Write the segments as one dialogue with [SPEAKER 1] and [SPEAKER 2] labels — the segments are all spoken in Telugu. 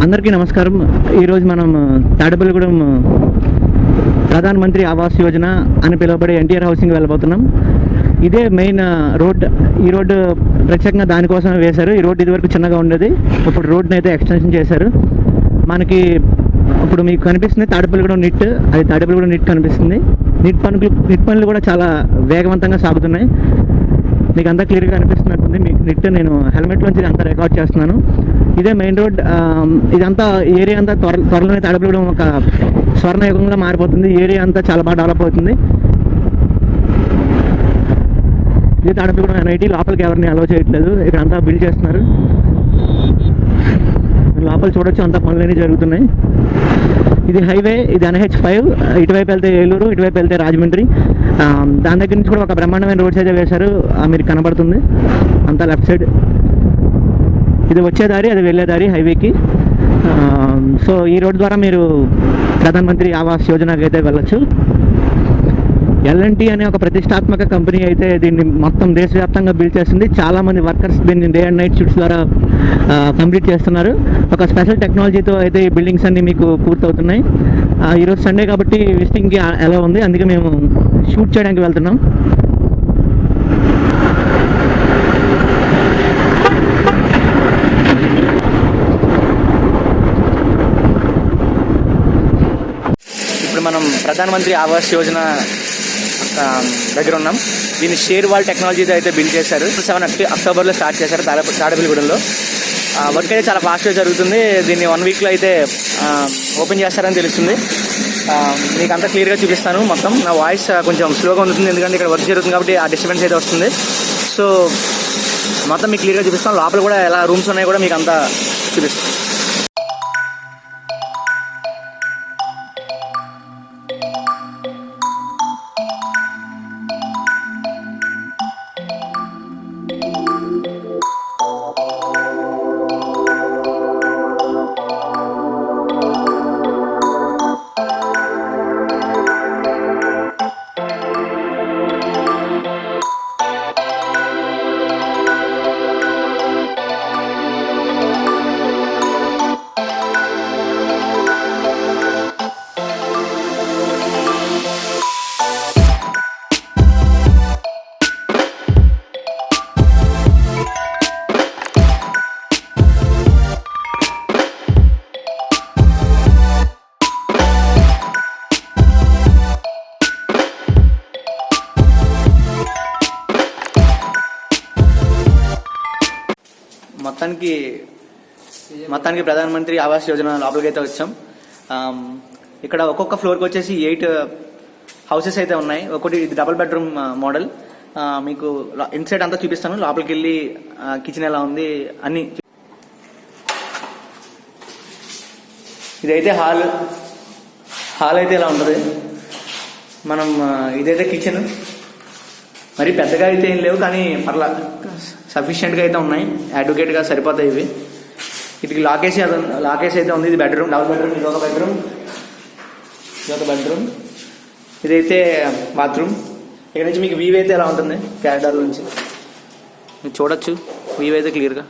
[SPEAKER 1] అందరికీ నమస్కారం. ఈరోజు మనం తాడేపల్లిగూడెం ప్రధాన మంత్రి ఆవాస్ యోజన అని పిలువబడే ఎన్టీఆర్ హౌసింగ్ వెళ్ళబోతున్నాం. ఇదే మెయిన్ రోడ్. ఈ రోడ్డు ప్రత్యేకంగా దానికోసమే వేశారు. ఈ రోడ్డు ఇదివరకు చిన్నగా ఉండేది, ఇప్పుడు రోడ్ని అయితే ఎక్స్టెన్షన్ చేశారు. మనకి ఇప్పుడు మీకు కనిపిస్తుంది తాడేపల్లిగూడెం నిట్, అది తాడేపల్లిగూడెం నిట్ కనిపిస్తుంది. నిట్ పనులు కూడా చాలా వేగవంతంగా సాగుతున్నాయి. మీకు అంతా క్లియర్గా కనిపిస్తున్నట్టుంది. మీకు నిట్ నేను హెల్మెట్లోంచి అంతా రికార్డ్ చేస్తున్నాను. ఇదే మెయిన్ రోడ్. ఇదంతా ఏరియా అంతా త్వరలోనే తాడేపల్లిగూడెం ఒక స్వర్ణయుగంగా మారిపోతుంది. ఏరియా అంతా చాలా బాగా డెవలప్ అవుతుంది. ఇది తాడేపల్లిగూడెం NIT. లోపలికి ఎవరిని అలౌ చేయట్లేదు, ఇక్కడ అంతా బిల్డ్ చేస్తున్నారు. లోపల చూడొచ్చు, అంతా పనులన్నీ జరుగుతున్నాయి. ఇది హైవే, ఇది NH5. ఇటువైపు వెళ్తే ఏలూరు, ఇటువైపు వెళ్తే రాజమండ్రి. దాని దగ్గర నుంచి కూడా ఒక బ్రహ్మాండమైన రోడ్స్ అయితే వేశారు, మీరు కనబడుతుంది అంతా లెఫ్ట్ సైడ్. ఇది వచ్చే దారి, అది వెళ్ళే దారి హైవేకి. సో ఈ రోడ్ ద్వారా మీరు ప్రధానమంత్రి ఆవాస్ యోజనకి అయితే వెళ్ళొచ్చు. L&T అనే ఒక ప్రతిష్టాత్మక కంపెనీ అయితే దీన్ని మొత్తం దేశవ్యాప్తంగా బిల్డ్ చేస్తుంది. చాలామంది వర్కర్స్ దీన్ని డే అండ్ నైట్ షిఫ్ట్స్ ద్వారా కంప్లీట్ చేస్తున్నారు. ఒక స్పెషల్ టెక్నాలజీతో అయితే ఈ బిల్డింగ్స్ అన్నీ మీకు పూర్తవుతున్నాయి. ఈరోజు సండే కాబట్టి విజిటింగ్కి ఎలా ఉంది, అందుకే మేము షూట్ చేయడానికి వెళ్తున్నాం. ఇప్పుడు మనం ప్రధానమంత్రి ఆవాస్ యోజన దగ్గర ఉన్నాం. దీన్ని షేర్ వాల్ టెక్నాలజీతో అయితే బిల్డ్ చేశారు. 7 అక్టోబర్లో స్టార్ట్ చేశారు తాడేపల్లిగూడెంలో. వర్క్ అయితే చాలా ఫాస్ట్గా జరుగుతుంది. దీన్ని 1 వీక్లో అయితే ఓపెన్ చేస్తారని తెలుస్తుంది. మీకు అంతా క్లియర్గా చూపిస్తాను. మొత్తం నా వాయిస్ కొంచెం స్లోగా ఉంటుంది, ఎందుకంటే ఇక్కడ వర్క్ జరుగుతుంది కాబట్టి ఆ డిస్టర్బెన్స్ అయితే వస్తుంది. సో మొత్తం మీకు క్లియర్గా చూపిస్తాను. లోపల కూడా ఎలా రూమ్స్ ఉన్నాయో కూడా మీకు అంతా చూపిస్తాను. మొత్తానికి ప్రధానమంత్రి ఆవాస్ యోజన లోపలికి అయితే వచ్చాం. ఇక్కడ ఒక్కొక్క ఫ్లోర్కి వచ్చేసి 8 హౌసెస్ అయితే ఉన్నాయి. ఒకటి ఇది డబుల్ బెడ్రూమ్ మోడల్. మీకు ఇన్సైడ్ అంతా చూపిస్తాను. లోపలికి వెళ్ళి కిచెన్ ఎలా ఉంది అన్ని. ఇదైతే హాల్ అయితే ఇలా ఉంటుంది. మనం ఇదైతే కిచెన్. మరి పెద్దగా అయితే ఏం లేవు, కానీ పర్లా సఫిషియెంట్గా అయితే ఉన్నాయి. అడ్వకేట్గా సరిపోతాయి ఇవి. ఇది లాకేసి అయితే ఉంది. ఇది బెడ్రూమ్, డబుల్ బెడ్రూమ్. ఇది ఒక బెడ్రూమ్. ఇదైతే బాత్రూమ్. ఇక్కడ నుంచి మీకు వ్యూ అయితే ఎలా ఉంటుంది క్యారిడార్ నుంచి మీరు చూడొచ్చు. వ్యూ అయితే క్లియర్గా.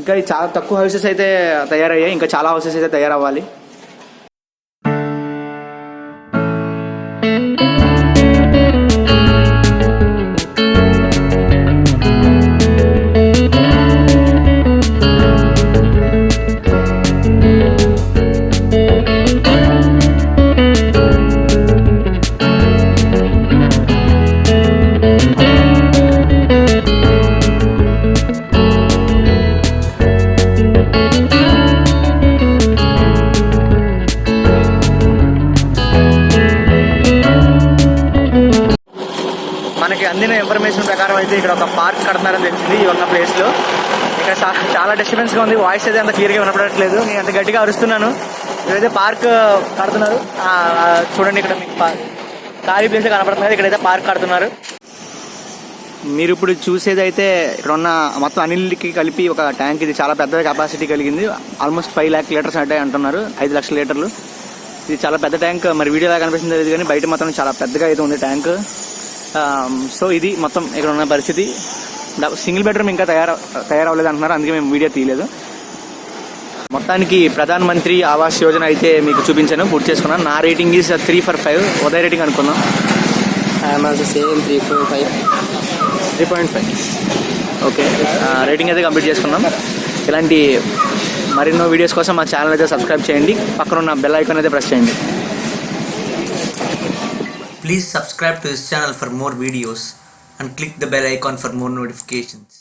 [SPEAKER 1] ఇంకా చాలా తక్కువ హౌసెస్ అయితే తయారయ్యాయి, ఇంకా చాలా హౌసెస్ అయితే తయారవ్వాలి. మనకి అందిన ఇన్ఫర్మేషన్ ప్రకారం అయితే ఇక్కడ ఒక పార్క్ కడుతున్నారని తెలిసింది ఈ ఉన్న ప్లేస్లో. ఇక్కడ చాలా డిస్టర్బెన్స్గా ఉంది. వాయిస్ అయితే అంత క్లియర్గా వినపడట్లేదు. నేను అంత గట్టిగా అరుస్తున్నాను. ఇక్కడైతే పార్క్ కడుతున్నారు. చూడండి, ఇక్కడ మీకు ఖాళీ ప్లేస్ కనపడుతుంది. ఇక్కడైతే పార్క్ కడుతున్నారు. మీరు ఇప్పుడు చూసేది అయితే ఇక్కడ ఉన్న మొత్తం అన్నిటికి కలిపి ఒక ట్యాంక్. ఇది చాలా పెద్ద కెపాసిటీ కలిగింది. ఆల్మోస్ట్ 5 lakh లీటర్స్ అంటే అంటున్నారు, 5 లక్షల లీటర్లు. ఇది చాలా పెద్ద ట్యాంక్. మరి వీడియో ఎలా కనిపిస్తుంది తెలియదు, కానీ బయట మాత్రం చాలా పెద్దగా అయితే ఉంది ట్యాంక్. సో ఇది మొత్తం ఇక్కడ ఉన్న పరిస్థితి. సింగిల్ బెడ్రూమ్ ఇంకా తయారవ్వలేదు అంటున్నారు, అందుకే మేము వీడియో తీయలేదు. మొత్తానికి ప్రధాన మంత్రి ఆవాస్ యోజన అయితే మీకు చూపించాను, పూర్తి చేసుకున్నాను. నా rating is 3 for 5. Uday rating అనుకుందాం.
[SPEAKER 2] I'm also same 3.5.
[SPEAKER 1] 3.5. Okay, rating అయితే కంప్లీట్ చేసుకున్నాం. ఇలాంటి మరెన్నో వీడియోస్ కోసం మా ఛానల్ అయితే సబ్స్క్రైబ్ చేయండి, పక్కన ఉన్న బెల్ ఐకాన్ అయితే ప్రెస్ చేయండి.
[SPEAKER 3] Please subscribe to this channel for more videos and click the bell icon for more notifications.